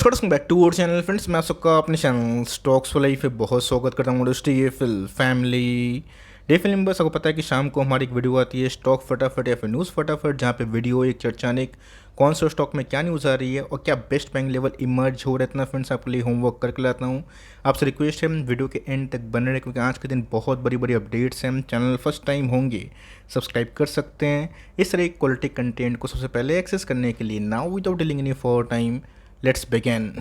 नमस्कार, welcome back to our channel friends. मैं आप सबका अपने चैनल स्टॉक्स फॉर लाइफ पे बहुत स्वागत करता हूँ। डे फैमिली डे फिल्म बस आपको पता है कि शाम को हमारी एक वीडियो आती है स्टॉक फटाफट या फिर न्यूज़ फटाफट, जहाँ पे वीडियो एक चर्चा ने कौन सा स्टॉक में क्या न्यूज़ आ रही है और क्या बेस्ट बैंक लेवल इमर्ज हो रहा है। इतना फ्रेंड्स आपके लिए होमवर्क करके लाता हूँ। आपसे रिक्वेस्ट है वीडियो के एंड तक बने रहे, क्योंकि आज के दिन बहुत बड़ी बड़ी अपडेट्स हैं। चैनल फर्स्ट टाइम होंगे सब्सक्राइब कर सकते हैं इस तरह क्वालिटी कंटेंट को सबसे पहले एक्सेस करने के लिए। Now without dealing any for time, let's begin.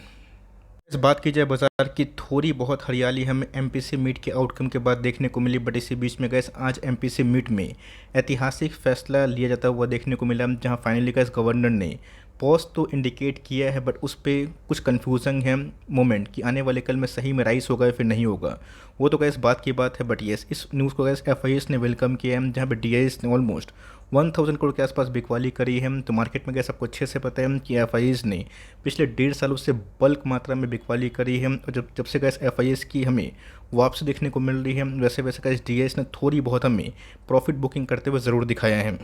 इस बात की जाए बाजार की, थोड़ी बहुत हरियाली हमें एमपीसी मीट के आउटकम के बाद देखने को मिली, बट इसी बीच में गैस आज एमपीसी मीट में ऐतिहासिक फैसला लिया जाता हुआ देखने को मिला, जहां फाइनली गैस गवर्नर ने पॉज तो इंडिकेट किया है, बट उस पर कुछ कन्फ्यूजन है मोमेंट कि आने वाले कल में सही में राइस होगा या फिर नहीं होगा। वो तो गैस बात की बात है, बट येस इस न्यूज़ को गैस एफआईएस ने वेलकम किया है, जहाँ पे डीआईएस ने ऑलमोस्ट 1000 करोड़ के आसपास बिकवाली करी है। तो मार्केट में गैस आपको अच्छे से पता है कि एफआईएस ने पिछले 1.5 सालों से बल्क मात्रा में बिकवाली करी है, और जब जब से गैस एफआईएस की हमें वापसी देखने को मिल रही है, वैसे वैसे गैस डीआईएस ने थोड़ी बहुत हमें प्रॉफिट बुकिंग करते हुए ज़रूर दिखाया है।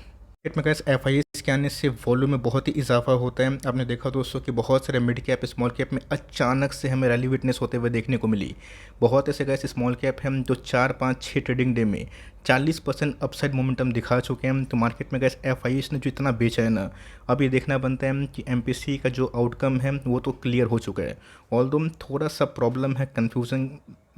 मार्केट में गैस एफआईएस के आने से वॉल्यूम में बहुत ही इजाफा होता है। आपने देखा दोस्तों कि बहुत सारे मिड कैप स्मॉल कैप में अचानक से हमें रैली विटनेस होते हुए देखने को मिली। बहुत ऐसे गैस स्मॉल कैप हैं जो 4-5-6 ट्रेडिंग डे में 40% अपसाइड मोमेंटम दिखा चुके हैं। तो मार्केट में गैस एफआईएस ने जो इतना बेचा है ना, अब ये देखना बनता है कि एमपीसी का जो आउटकम है वो तो क्लियर हो चुका है। ऑल्दो थोड़ा सा प्रॉब्लम है, कन्फ्यूजन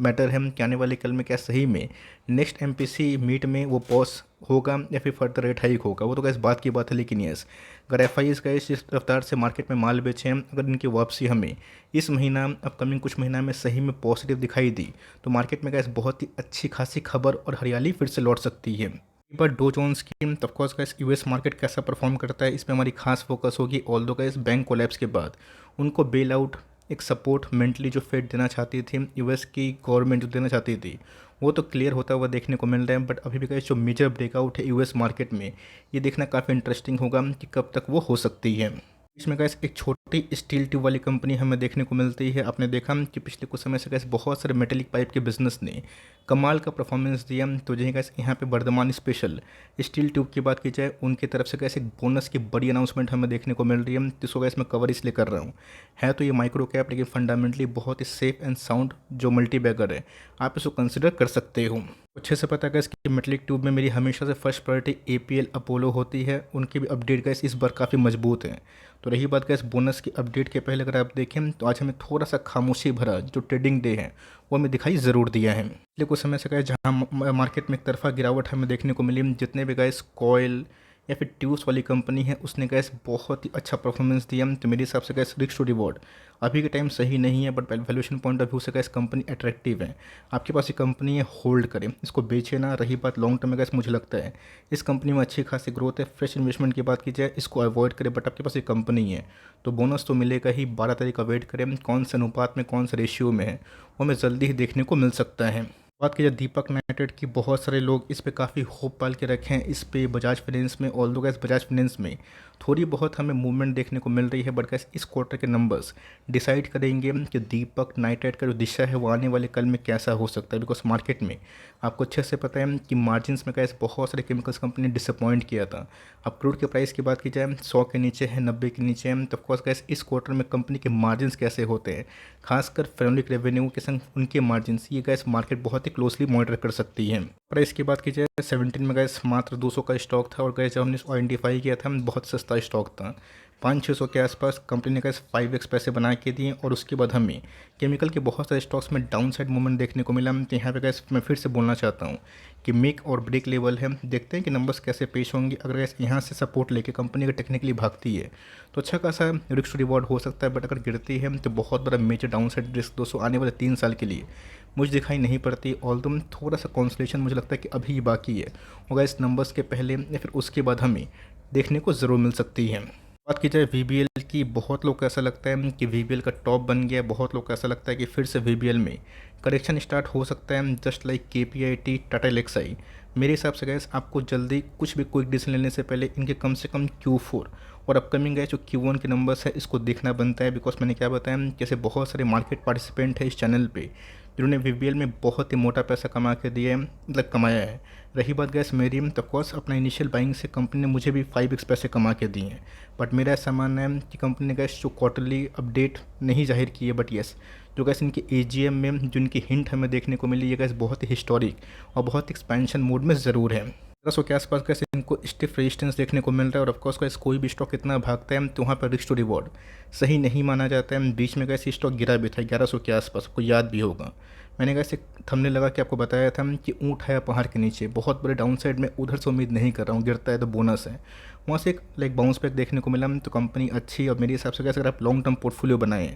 मैटर है कि आने वाले कल में क्या सही में नेक्स्ट एमपीसी मीट में वो पॉज होगा या फिर फर्दर रेट हाइक होगा। वो तो गैस बात की बात है, लेकिन यस अगर एफआईएस गैस इस रफ्तार से मार्केट में माल बेचे हैं, अगर इनकी वापसी हमें इस महीना अपकमिंग कुछ महीना में सही में पॉजिटिव दिखाई दी, तो मार्केट में गैस बहुत ही अच्छी खासी खबर और हरियाली फिर से लौट सकती है। पर डो जोन्स की ऑफकोर्स गैस यूएस मार्केट कैसा परफॉर्म करता है, इस पर हमारी खास फोकस होगी। ऑल्दो गैस बैंक कोलैप्स के बाद उनको बेल आउट एक सपोर्ट मेंटली जो फेड देना चाहती थी, यूएस की गवर्नमेंट जो देना चाहती थी, वो तो क्लियर होता हुआ देखने को मिल रहा है। बट अभी भी गैस जो मेजर ब्रेकआउट है यूएस मार्केट में, ये देखना काफ़ी इंटरेस्टिंग होगा कि कब तक वो हो सकती है। इसमें गैस एक छोटी स्टील ट्यूब वाली कंपनी हमें देखने को मिलती है। आपने देखा कि पिछले कुछ समय से गैस बहुत सारे मेटेलिक पाइप के बिजनेस ने कमाल का परफॉर्मेंस दिया। तो जहाँ गैस यहाँ पे वर्धमान स्पेशल स्टील ट्यूब की बात की जाए, उनकी तरफ से गैस एक बोनस की बड़ी अनाउंसमेंट हमें देखने को मिल रही है। जिसको गैस मैं कवर इसलिए कर रहा हूँ, है तो ये माइक्रो कैप, लेकिन फंडामेंटली बहुत ही सेफ एंड साउंड जो मल्टी बैगर है, आप इसको कंसिडर कर सकते हो। अच्छे से पता है गैस कि मेटलिक ट्यूब में मेरी हमेशा से फर्स्ट प्रायोरिटी एपीएल अपोलो होती है। उनकी भी अपडेट गैस इस बार काफ़ी मजबूत है। तो रही बात गैस बोनस की अपडेट के पहले अगर आप देखें, तो आज हमें थोड़ा सा खामोशी भरा जो ट्रेडिंग डे है वो हमें दिखाई ज़रूर दिया है। पिछले कुछ समय से गैस जहाँ मार्केट में एक तरफा गिरावट हमें देखने को मिली, जितने भी गैस कॉयल या फिर ट्यूब्स वाली कंपनी है उसने गैस बहुत ही अच्छा परफॉर्मेंस दिया। तो मेरे हिसाब से गैस रिस्क टू रिवॉर्ड अभी के टाइम सही नहीं है, but valuation point of view से गैस कंपनी अट्रैक्टिव है। आपके पास ये कंपनी है, होल्ड करें, इसको बेचे ना। रही बात लॉन्ग टर्म में गैस, मुझे लगता है इस कंपनी में अच्छी खासी ग्रोथ है। फ्रेश इन्वेस्टमेंट की बात की जाए, इसको अवॉइड करें। बट आपके पास ये कंपनी है तो बोनस तो मिलेगा ही। 12 तारीख का वेट करें, कौन से अनुपात में कौन से रेशियो में है वो हमें जल्दी ही देखने को मिल सकता है। बात की जाए दीपक नाइट्रेट की, बहुत सारे लोग इस पे काफ़ी होप पाल के रखे हैं इस पे बजाज फाइनेंस में। ऑल्दो गैस बजाज फाइनेंस में थोड़ी बहुत हमें मूवमेंट देखने को मिल रही है, बट गैस इस क्वार्टर के नंबर्स डिसाइड करेंगे कि दीपक नाइट्रेट का जो दिशा है वो आने वाले कल में कैसा हो सकता है। बिकॉज मार्केट में आपको अच्छे से पता है कि मार्जिन्स में गैस बहुत सारे केमिकल्स कंपनी ने डिसअपॉइंट किया था। अब क्रूड के प्राइस की बात की जाए, 100 के नीचे है, 90 के नीचे है। तो ऑफकोर्स गैस इस क्वार्टर में कंपनी के मार्जिन्स कैसे होते हैं, खासकर फेनोलिक रेवेन्यू के संग उनके मार्जिन्स, ये गैस मार्केट बहुत ही क्लोजली मॉनिटर कर सकती है। प्राइस की बात की जाए, 17 में गैस मात्र 200 का स्टॉक था, और गैस जब हमने इसको आइडेंटिफाई किया था बहुत सस्ता स्टॉक था। 500-600 के आसपास कंपनी ने गैस 5x पैसे बना के दिए, और उसके बाद हमें केमिकल के बहुत सारे स्टॉक्स में डाउन साइड मूवमेंट देखने को मिला। तो यहाँ पे गैस मैं फिर से बोलना चाहता हूँ कि मेक और ब्रेक लेवल है, देखते हैं कि नंबर्स कैसे पेश होंगे। अगर गैस यहाँ से सपोर्ट लेके कंपनी अगर टेक्निकली भागती है तो अच्छा खासा रिस्क रिवॉर्ड हो सकता है। बट अगर गिरती है तो बहुत बड़ा मेजर डाउन साइड रिस्क दोस्तों आने वाले 3 साल के लिए मुझे दिखाई नहीं पड़ती। ऑल्दो थोड़ा सा कॉन्सलेशन मुझे लगता है कि अभी बाकी है, और गैस नंबर्स के पहले या फिर उसके बाद हमें देखने को ज़रूर मिल सकती है। बात की जाए वीबीएल की, बहुत लोग को ऐसा लगता है कि वीबीएल का टॉप बन गया। बहुत लोग को ऐसा लगता है कि फिर से वीबीएल में करेक्शन स्टार्ट हो सकता है, जस्ट लाइक केपीआईटी, टाटा एलेक्साई। मेरे हिसाब से गैस आपको जल्दी कुछ भी क्विक डिसीजन लेने से पहले इनके कम से कम Q4 और अपकमिंग गए जो Q1 के नंबर्स है इसको देखना बनता है। बिकॉज मैंने क्या बताया, जैसे बहुत सारे मार्केट पार्टिसिपेंट है इस चैनल पे जिन्होंने वीबीएल में बहुत ही मोटा पैसा कमा के दिया है, मतलब कमाया है। रही बात गैस मेरी, तो ऑफकोर्स अपना इनिशियल बाइंग से कंपनी ने मुझे भी 5x पैसे कमा के दिए हैं। बट मेरा ऐसा मानना है कि कंपनी ने गैस जो क्वार्टरली अपडेट नहीं जाहिर की है, बट येस जो गैस इनके एजीएम में जो इनकी हिंट हमें देखने को मिली, ये गैस बहुत ही हिस्टोरिक और बहुत एक्सपेंशन मोड में ज़रूर है। 1500 के आसपास कैसे इनको स्टिफ रेजिस्टेंस देखने को मिल रहा है। और ऑफकोर्स कैसे कोई भी स्टॉक इतना भागता है तो वहाँ पर रिस्क टू रिवॉर्ड सही नहीं माना जाता है। बीच में कैसे स्टॉक गिरा भी था 1100 के आसपास, आपको याद भी होगा। मैंने कैसे थंबनेल लगा के आपको बताया था कि ऊँट है पहाड़ के नीचे, बहुत बड़े डाउन साइड में उधर से उम्मीद नहीं कर रहा हूँ, गिरता है तो बोनस है। वहाँ से एक बाउंस बैक देखने को मिला, तो कंपनी अच्छी। और मेरे हिसाब से कैसे अगर आप लॉन्ग टर्म पोर्टफोलियो बनाएं,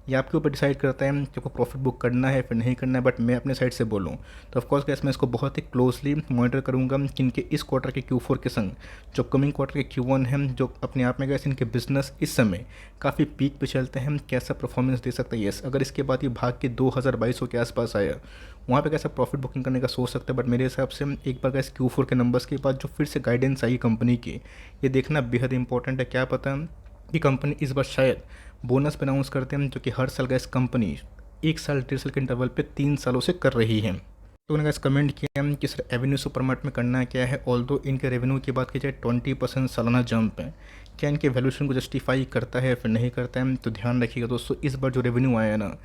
ये आपके ऊपर डिसाइड करता है कि आपको प्रॉफिट बुक करना है फिर नहीं करना है। बट मैं अपने साइड से बोलूँ तो ऑफकोर्स कैसे मैं इसको बहुत ही क्लोजली मॉनिटर करूँगा कि इनके इस क्वार्टर के Q4 के संग जो अपकमिंग क्वार्टर के Q1 है, जो अपने आप में कैसे इनके बिजनेस इस समय काफ़ी पीक पे चलते हैं, कैसा परफॉर्मेंस दे सकता है। यस, अगर इसके बाद ये भाग के 2200 के आसपास आया, वहाँ पे कैसा प्रॉफिट बुकिंग करने का सोच सकते हैं। बट मेरे हिसाब से एक बार कैसे Q4 के नंबर्स के बाद जो फिर से गाइडेंस आई कंपनी की, ये देखना बेहद इंपॉर्टेंट है। क्या पता कि कंपनी इस बार शायद बोनस अनाउंस करते हैं, जो कि हर साल गैस कंपनी 1 साल 1.5 साल के इंटरवल पे 3 सालों से कर रही है। तो उन्होंने गैस कमेंट किया कि सर एवेन्यू सुपरमार्ट में करना क्या है। ऑल्दो इनके रेवेन्यू की बात की जाए 20% सालाना जंप है, क्या इनके वैल्यूएशन को जस्टिफाई करता है फिर नहीं करता है। तो ध्यान रखिएगा दोस्तों, इस बार जो रेवेन्यू आया है ना,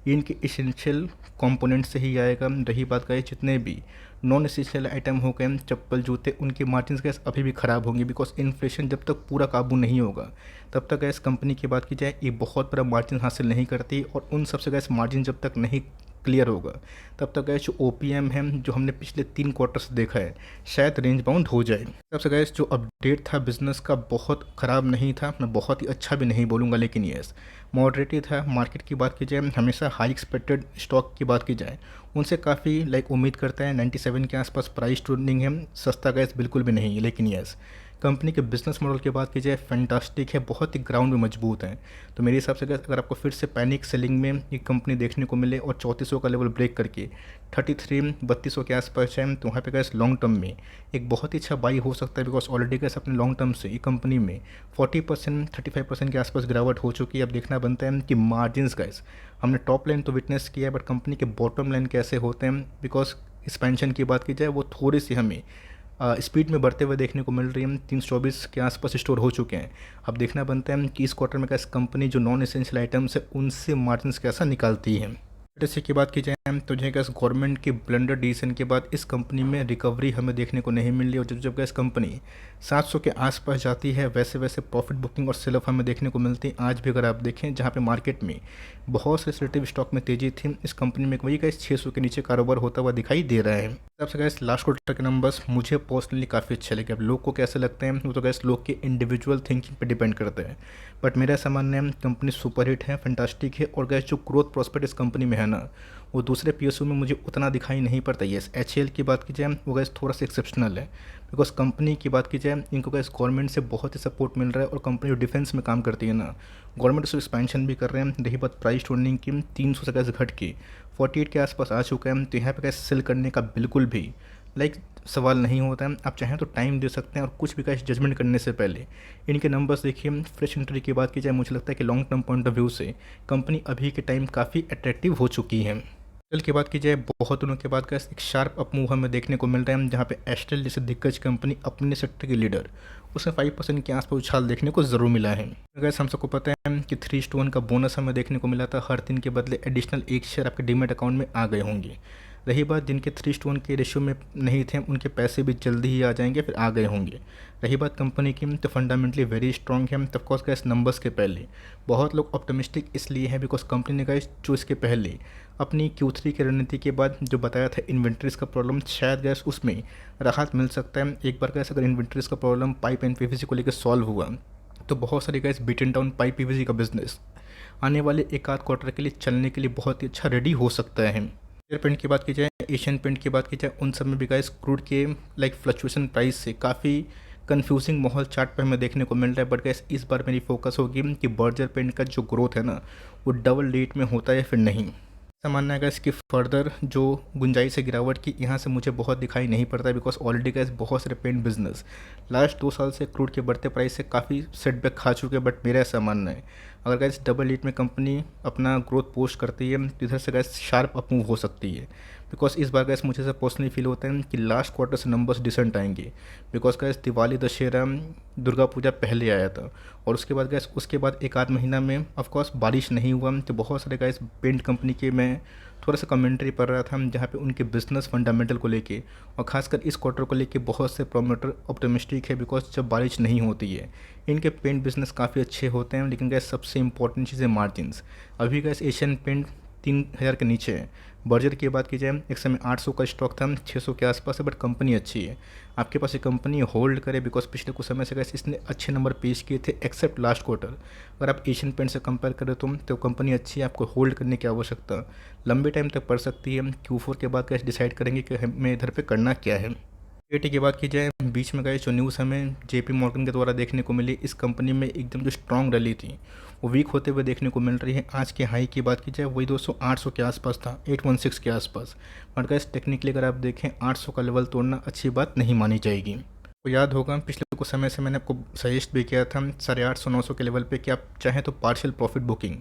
ये इनके इसेंशियल कंपोनेंट से ही आएगा। रही बात करें जितने भी नॉन एसेंशियल आइटम हो गए, चप्पल जूते, उनके मार्जिन गैस अभी भी ख़राब होंगे, बिकॉज इन्फ्लेशन जब तक पूरा काबू नहीं होगा तब तक गैस कंपनी की बात की जाए ये बहुत बड़ा मार्जिन हासिल नहीं करती। और उन सबसे गैस मार्जिन जब तक नहीं क्लियर होगा तब तक गैस जो ओपीएम है, जो हमने पिछले 3 क्वार्टर से देखा है, शायद रेंज बाउंड हो जाए। सबसे गैस जो अपडेट था बिजनेस का बहुत ख़राब नहीं था, मैं बहुत ही अच्छा भी नहीं बोलूँगा, लेकिन यस मॉडरेट ही था। मार्केट की बात की जाए, हमेशा हाई एक्सपेक्टेड स्टॉक की बात की जाए उनसे काफ़ी उम्मीद करता है। 97 के आसपास प्राइस ट्रेंडिंग है, सस्ता गैस बिल्कुल भी नहीं है। लेकिन यस कंपनी के बिजनेस मॉडल की बात की जाए फैंटास्टिक है, बहुत ही ग्राउंड में मजबूत है। तो मेरे हिसाब से अगर आपको फिर से पैनिक सेलिंग में ये कंपनी देखने को मिले और 3400 का लेवल ब्रेक करके 3200 के आसपास है, तो वहाँ पे गैस लॉन्ग टर्म में एक बहुत ही अच्छा बाई हो सकता है। बिकॉज ऑलरेडी गैस अपने लॉन्ग टर्म से ये कंपनी में 40% 35% के आसपास गिरावट हो चुकी है। अब देखना बनता है कि मार्जिन गैस हमने टॉप लाइन तो विटनेस किया है, बट कंपनी के बॉटम लाइन कैसे होते हैं। बिकॉज एक्सपेंशन की बात की जाए वो थोड़ी सी हमें स्पीड में बढ़ते हुए देखने को मिल रही है। 324 के आसपास स्टोर हो चुके हैं। अब देखना बनता है कि इस क्वार्टर में कैसे कंपनी जो नॉन एसेंशियल आइटम्स है उनसे मार्जिन कैसा निकालती है। जैसे की बात की जाए तो जो गैस गवर्नमेंट की ब्लंडर डिसीजन के बाद इस कंपनी में रिकवरी हमें देखने को नहीं मिल रही। और जब गैस कंपनी 700 के आसपास जाती है, वैसे वैसे प्रॉफिट बुकिंग और सेल ऑफ हमें देखने को मिलती है। आज भी अगर आप देखें, जहाँ पे मार्केट में बहुत से रिलेटिव स्टॉक में तेजी थी, इस कंपनी में वही गैस 600 के नीचे कारोबार होता हुआ दिखाई दे रहा है। सबसे गैस लास्ट क्वार्टर के नंबर्स मुझे पर्सनली काफ़ी अच्छे लगे। अब लोग को कैसे लगते हैं वो तो गैस लोग के इंडिविजुअल थिंकिंग पे डिपेंड करते हैं। बट मेरा ऐसा मानना है कंपनी सुपरहिट है, फैंटास्टिक है। और गैस जो ग्रोथ प्रॉस्पेक्ट इस कंपनी में है ना, वो दूसरे पीएसयू में मुझे उतना दिखाई नहीं पड़ता। यस एचएएल की बात की जाए वो गैस थोड़ा सा एक्सेप्शनल है। बिकॉज कंपनी की बात की जाए इनको गैस गवर्नमेंट से बहुत ही सपोर्ट मिल रहा है। और कंपनी जो डिफेंस में काम करती है ना, गवर्नमेंट उसको एक्सपेंशन भी कर रहे हैं। रही बात प्राइस टूर्निंग की, 300 से गैस घट के 48 के आसपास आ चुका है। तो यहाँ पे गैस सेल करने का बिल्कुल भी सवाल नहीं होता है। आप चाहें तो टाइम दे सकते हैं और कुछ भी कैश जजमेंट करने से पहले इनके नंबर्स देखिए। फ्रेश एंट्री की बात की जाए, मुझे लगता है कि long term point of view से कंपनी अभी के टाइम काफ़ी अट्रैक्टिव हो चुकी है। एस्ट्रल की बात की जाए, बहुत दिनों के बाद का एक शार्प अप मूव हमें देखने को मिल रहा है, जहाँ पे एस्ट्रल जैसे दिग्गज कंपनी अपने सेक्टर की लीडर उसमें 5% के आसपास उछाल देखने को ज़रूर मिला है। अगर हम सबको पता है कि 3:1 का बोनस हमें देखने को मिला था, हर 3 के बदले एडिशनल 1 शेयर आपके डीमेट अकाउंट में आ गए होंगे। रही बात जिनके 3:1 के रेशियो में नहीं थे, उनके पैसे भी जल्दी ही आ जाएंगे, फिर आ गए होंगे। रही बात कंपनी की, तो फंडामेंटली वेरी स्ट्रॉन्ग है। तब कोर्स गैस नंबर्स के पहले बहुत लोग ऑप्टिमिस्टिक इसलिए हैं बिकॉज कंपनी ने गैस जो इसके पहले अपनी Q3 की रणनीति के बाद जो बताया था इन्वेंट्रीज का प्रॉब्लम, शायद गैस उसमें राहत मिल सकता है। एक बार गैस अगर इन्वेंट्रीज का प्रॉब्लम पाइप एंड पीवीसी को लेकर सॉल्व हुआ, तो बहुत सारी gas beaten down pipe PVC का बिजनेस आने वाले एक आध क्वार्टर के लिए चलने के लिए बहुत ही अच्छा रेडी हो सकता है। एयर पेंट की बात की जाए, एशियन पेंट की बात की जाए, उन सब में भी गाइस क्रूड के फ्लक्चुएशन प्राइस से काफ़ी कंफ्यूजिंग माहौल चार्ट पे हमें देखने को मिल रहा है। बट गाइस इस बार मेरी फोकस होगी कि बर्जर पेंट का जो ग्रोथ है ना, वो डबल डिजिट में होता है फिर नहीं। ऐसा मानना है गाइस कि फर्दर जो गुंजाइश है गिरावट की, यहाँ से मुझे बहुत दिखाई नहीं पड़ता है। बिकॉज ऑलरेडी गाइस बहुत सारे पेंट बिजनेस लास्ट 2 साल से क्रूड के बढ़ते प्राइस से काफ़ी सेटबैक खा चुके हैं। बट मेरा ऐसा मानना है अगर गैस डबल एट में कंपनी अपना ग्रोथ पोस्ट करती है तो इधर से गैस शार्प अप मूव हो सकती है। बिकॉज इस बार गैस मुझे से पर्सनली फील होता है कि लास्ट क्वार्टर से नंबर्स डिसेंट आएंगे। बिकॉज गैस दिवाली दशहरा दुर्गा पूजा पहले आया था, और उसके बाद गैस उसके बाद एक आध महीना में ऑफकोर्स बारिश नहीं हुआ, तो बहुत सारे गैस पेंट कंपनी के मैं थोड़ा सा कमेंट्री पढ़ रहा था जहाँ पे उनके बिजनेस फंडामेंटल को लेके और खासकर इस क्वार्टर को लेके बहुत से प्रोमोटर ऑप्टिमिस्टिक है। बिकॉज जब बारिश नहीं होती है इनके पेंट बिजनेस काफ़ी अच्छे होते हैं, लेकिन गैस सबसे इंपॉर्टेंट चीज़ है मार्जिन्स। अभी गैस एशियन पेंट 3000 के नीचे है। बर्जर की बात की जाए एक समय 800 का स्टॉक था, 600 के आसपास है, बट कंपनी अच्छी है। आपके पास ये कंपनी होल्ड करे बिकॉज पिछले कुछ समय से गैस इसने अच्छे नंबर पेश किए थे एक्सेप्ट लास्ट क्वार्टर। अगर आप एशियन पेंट से कंपेयर करें तो कंपनी अच्छी है, आपको होल्ड करने की आवश्यकता लंबे टाइम तक पड़ सकती है। Q4 के बाद गैस डिसाइड करेंगे कि हमें इधर पे करना क्या है। एटी की बात की जाए बीच में गए जो न्यूज़ हमें JP मॉर्गन के द्वारा देखने को मिली, इस कंपनी में एकदम जो स्ट्रॉन्ग रैली थी वो वीक होते हुए देखने को मिल रही है। आज के हाई की बात की जाए वही 800 के आसपास था, 816 के आसपास। बट गैस टेक्निकली अगर आप देखें 800 का लेवल तोड़ना अच्छी बात नहीं मानी जाएगी। तो याद होगा पिछले कुछ समय से मैंने आपको सजेस्ट भी किया था 850 900 के लेवल पे कि आप चाहें तो पार्शियल प्रॉफिट बुकिंग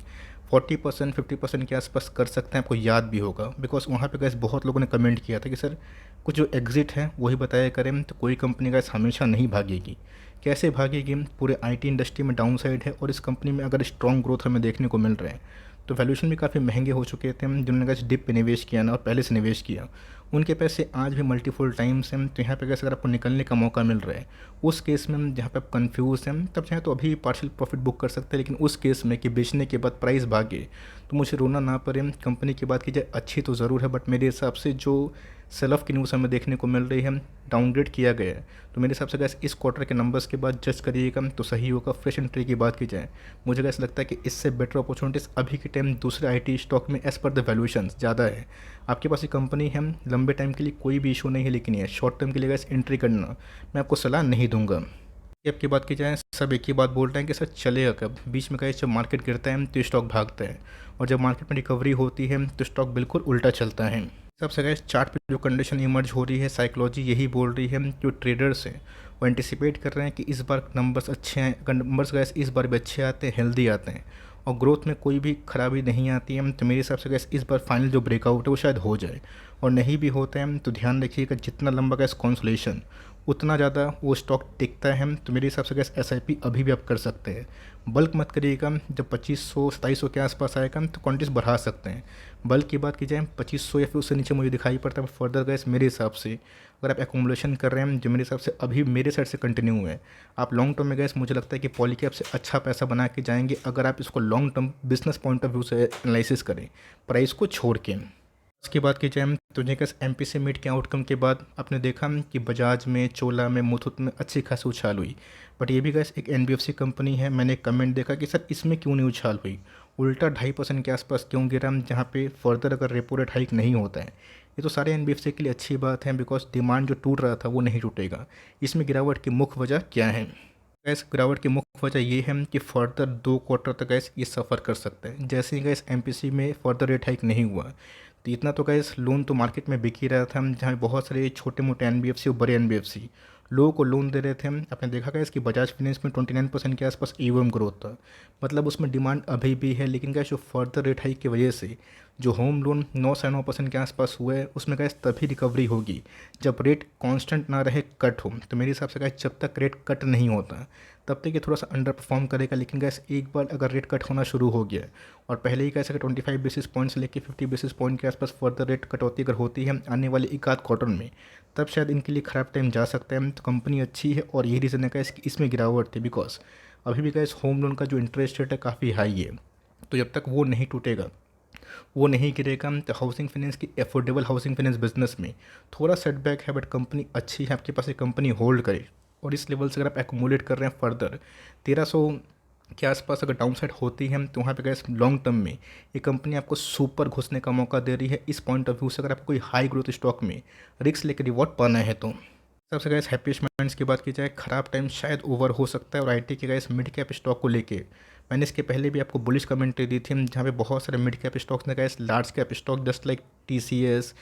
40% 50% के आसपास कर सकते हैं। आपको याद भी होगा बिकॉज वहाँ पे गैस बहुत लोगों ने कमेंट किया था कि सर कुछ जो एग्जिट है वही बताया करें, तो कोई कंपनी गैस हमेशा नहीं भागेगी। कैसे भागेगी? पूरे IT इंडस्ट्री में डाउन साइड है और इस कंपनी में अगर स्ट्रॉन्ग ग्रोथ हमें देखने को मिल रहे हैं तो वैल्यूएशन भी काफ़ी महंगे हो चुके थे। जिन्होंने गैस डिप पे निवेश किया ना और पहले से निवेश किया उनके पैसे आज भी मल्टीपल टाइम्स हैं। तो यहाँ पे गैस अगर आपको निकलने का मौका मिल रहा है उस केस में जहाँ पे आप कंफ्यूज हैं तब चाहे तो अभी पार्शियल प्रॉफिट बुक कर सकते हैं। लेकिन उस केस में कि बेचने के बाद प्राइस भागे तो मुझे रोना ना पड़े। कंपनी की बात की जाए अच्छी तो ज़रूर है, बट मेरे हिसाब से जो सेल ऑफ की न्यूज़ हमें देखने को मिल रही है डाउनग्रेड किया गया है। तो मेरे हिसाब से गैस इस क्वार्टर के नंबर्स के बाद जज करिएगा तो सही होगा। फ्रेश एंट्री की बात की जाए मुझे गैस लगता है कि इससे बेटर अपॉर्चुनिटीज़ अभी के टाइम दूसरे IT स्टॉक में एज़ पर द वैल्यूएशन ज़्यादा है। आपके पास ये कंपनी है, लंबे टाइम के लिए कोई भी इशू नहीं है, लेकिन ये शॉर्ट टर्म के लिए गैस एंट्री करना मैं आपको सलाह नहीं दूंगा। अब की बात की जाए सब एक ही बात बोल रहे हैं कि सर चलेगा कब। बीच में गैस जब मार्केट गिरता है तो स्टॉक भागता है, और जब मार्केट में रिकवरी होती है तो स्टॉक बिल्कुल उल्टा चलता है। सबसे गैस चार्ट पे जो कंडीशन इमर्ज हो रही है साइकोलॉजी यही बोल रही है, जो ट्रेडर्स हैं वो एंटिसिपेट कर रहे हैं कि इस बार नंबर्स अच्छे हैं। अगर नंबर्स गैस इस बार भी अच्छे आते हैं, हेल्दी आते हैं और ग्रोथ में कोई भी खराबी नहीं आती है, तो मेरे हिसाब से गैस इस बार फाइनल जो ब्रेकआउट है वो शायद हो जाए। और नहीं भी होता है तो ध्यान रखिएगा जितना लंबा गैस कॉन्सोलेशन उतना ज़्यादा वो स्टॉक टिकता है। तो मेरे हिसाब से गैस SIP अभी भी आप कर सकते हैं। बल्क मत करिएगा, जब 2500 2700 के आसपास आएगा तो क्वांटिटीज बढ़ा सकते हैं। बल्क की बात की जाए 2500 या फिर उससे नीचे मुझे दिखाई पड़ता है फर्दर गैस मेरे हिसाब से अगर आप एकोमुलेशन कर रहे हैं जो मेरे हिसाब से अभी मेरे साइड से कंटिन्यू हुए हैं, आप लॉन्ग टर्म में गैस मुझे लगता है कि पॉलीकैप से अच्छा पैसा बना के जाएंगे अगर आप इसको long term business point of view से एनालिसिस करें प्राइस को छोड़ के। इसकी बात की जाए तो जेकस MPC मीट के आउटकम के बाद आपने देखा कि बजाज में, चोला में, मुथूट में अच्छी खासी उछाल हुई। बट ये भी गैस एक NBFC कंपनी है। मैंने एक कमेंट देखा कि सर इसमें क्यों नहीं उछाल हुई, उल्टा 2.5% के आसपास क्यों गिरा, जहाँ पे फर्दर अगर रेपो रेट हाइक नहीं होता है। ये तो सारे NBFC के लिए अच्छी बात है बिकॉज डिमांड जो टूट रहा था वो नहीं टूटेगा। इसमें गिरावट की मुख्य वजह क्या है? गैस गिरावट की मुख्य वजह ये है कि फर्दर 2 क्वार्टर तक गैस ये सफ़र कर सकते हैं। जैसे ही गैस MPC में फर्दर रेट हाइक नहीं हुआ तो इतना तो गैस लोन तो मार्केट में बिक ही रहा था, जहाँ बहुत सारे छोटे मोटे NBFC और बड़े NBFC लोगों को लोन दे रहे थे। आपने देखा गैस कि बजाज फाइनेंस में 29% के आसपास AUM ग्रोथ था, मतलब उसमें डिमांड अभी भी है। लेकिन गैस जो फर्दर रेट हाइक की वजह से जो होम लोन 9.9% के आसपास हुआ है उसमें गैस तभी रिकवरी होगी जब रेट कांस्टेंट ना रहे, कट हो। तो मेरे हिसाब से गैस जब तक रेट कट नहीं होता तब तक ये थोड़ा सा अंडर परफॉर्म करेगा। लेकिन गैस एक बार अगर रेट कट होना शुरू हो गया और पहले ही कैसे 25 बेसिस पॉइंट से लेकर 50 बेसिस पॉइंट के आसपास फर्दर रेट कटौती अगर होती है आने वाले एक आध क्वार्टर में, तब शायद इनके लिए ख़राब टाइम जा सकता है। तो कंपनी अच्छी है और यही रीज़न है गैस कि इसमें गिरावट थी बिकॉज अभी भी गैस होम लोन का जो इंटरेस्ट रेट है काफ़ी हाई है। तो जब तक वो नहीं टूटेगा, वो नहीं गिरेगा, तो हाउसिंग फाइनेंस की एफोर्डेबल हाउसिंग फाइनेंस बिजनेस में थोड़ा सेटबैक है। बट कंपनी अच्छी है, आपके पास एक कंपनी होल्ड करे और इस लेवल से अगर आप एक्यूमुलेट कर रहे हैं फर्दर 1300 के आसपास अगर डाउन साइड होती है तो वहाँ पे गैस लॉन्ग टर्म में ये कंपनी आपको सुपर घुसने का मौका दे रही है। इस पॉइंट ऑफ व्यू से अगर आपको कोई हाई ग्रोथ स्टॉक में रिस्क लेकर रिवॉर्ड पाना है तो सबसे गैस हैप्पीस्ट मोमेंट्स की बात की जाए ख़राब टाइम शायद ओवर हो सकता है। और IT के गैस मिड कैप स्टॉक को लेके मैंने इसके पहले भी आपको बुलिश कमेंट्री दी थी, जहाँ पे बहुत सारे मिड कैप स्टॉक्स ने गैस large cap stock just like TCS,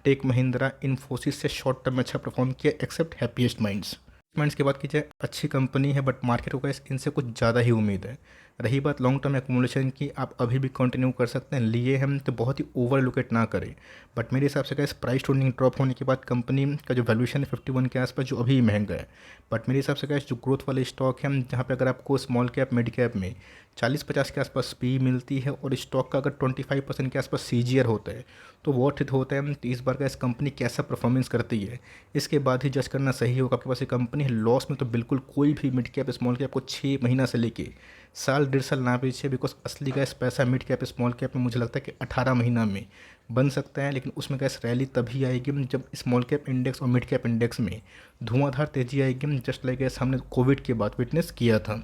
tech Mahindra, Infosys से शॉर्ट टर्म में अच्छा परफॉर्म किया एक्सेप्ट हैप्पीएस्ट माइंड्स की बात की जाए अच्छी कंपनी है बट मार्केट को गैस इनसे कुछ ज़्यादा ही उम्मीद है। रही बात लॉन्ग टर्म एक्यूमुलेशन की, आप अभी भी कंटिन्यू कर सकते हैं, लिए हम तो बहुत ही ओवर लोकेट ना करें। बट मेरे हिसाब से क्या प्राइस टूनिंग ड्रॉप होने के बाद कंपनी का जो वैल्यूएशन है 51 के आसपास, जो अभी महंगा है। बट मेरे हिसाब से क्या जो ग्रोथ वाले स्टॉक है, जहाँ पे अगर आपको स्मॉल कैप मिड कैप में 40-50 के आसपास पी मिलती है और स्टॉक का अगर 25% के आसपास सीजीआर होता है तो वर्थ इट होता है। तो इस बार का इस कंपनी कैसा परफॉर्मेंस करती है इसके बाद ही जज करना सही होगा। आपके पास ये कंपनी है लॉस में, तो बिल्कुल कोई भी मिड कैप स्मॉल कैप को 6 महीना से लेके साल 1.5 साल ना बेचे, बिकॉज असली गैस पैसा मिड कैप स्मॉल कैप में मुझे लगता है कि 18 महीना में बन सकता है। लेकिन उसमें गैस रैली तभी आएगी जब स्मॉल कैप इंडेक्स और मिड कैप इंडेक्स में धुआंधार तेजी आएगी, जस्ट लाइक गैस हमने कोविड के बाद विटनेस किया था।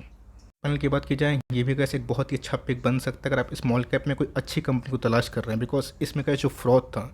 पैनल की बात की जाए, ये भी कैसे एक बहुत ही अच्छा पिक बन सकता है अगर आप स्मॉल कैप में कोई अच्छी कंपनी को तलाश कर रहे हैं, बिकॉज इसमें का जो फ्रॉड था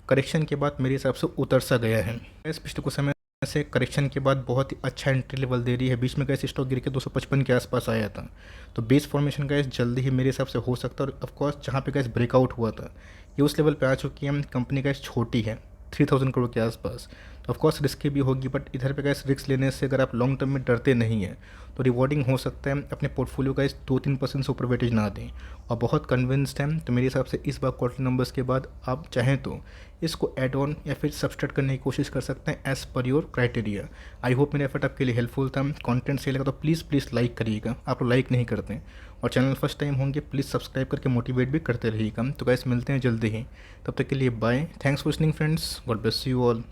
करेक्शन के बाद मेरे हिसाब से उतर सा गया है। इस पिछले कुछ समय से करेक्शन के बाद बहुत ही अच्छा एंट्री लेवल दे रही है। बीच में कैसे स्टॉक गिर के 255 के आसपास आया था, तो बेस फॉर्मेशन गैस जल्दी ही मेरे हिसाब से हो सकता है। और ऑफकोर्स जहाँ पे गैस ब्रेकआउट हुआ था ये उस लेवल पे आ चुकी है, कंपनी गैस छोटी है 3000 करोड़ के आसपास, तो ऑफकोर्स रिस्की भी होगी। बट इधर पे गैस रिस्क लेने से अगर आप लॉन्ग टर्म में डरते नहीं हैं तो रिवॉर्डिंग हो सकता है। अपने पोर्टफोलियो का इस 2-3% से ऊपर वेटेज ना दें और बहुत कन्विंस्ड हैं तो मेरे हिसाब से इस बार क्वार्टरली नंबर्स के बाद आप चाहें तो इसको एड ऑन या फिर सब्सट्रैक्ट करने की कोशिश कर सकते हैं as per your criteria. I hope मेरा एफर्ट आपके लिए हेल्पफुल था। कंटेंट सही लगा तो प्लीज़ लाइक करिएगा, आप लोग लाइक नहीं करते हैं। और चैनल फर्स्ट टाइम होंगे प्लीज़ सब्सक्राइब करके मोटिवेट भी करते रहिएगा। तो गाइस मिलते हैं जल्दी ही, तब तक के लिए bye. Thanks for listening friends, god bless you all.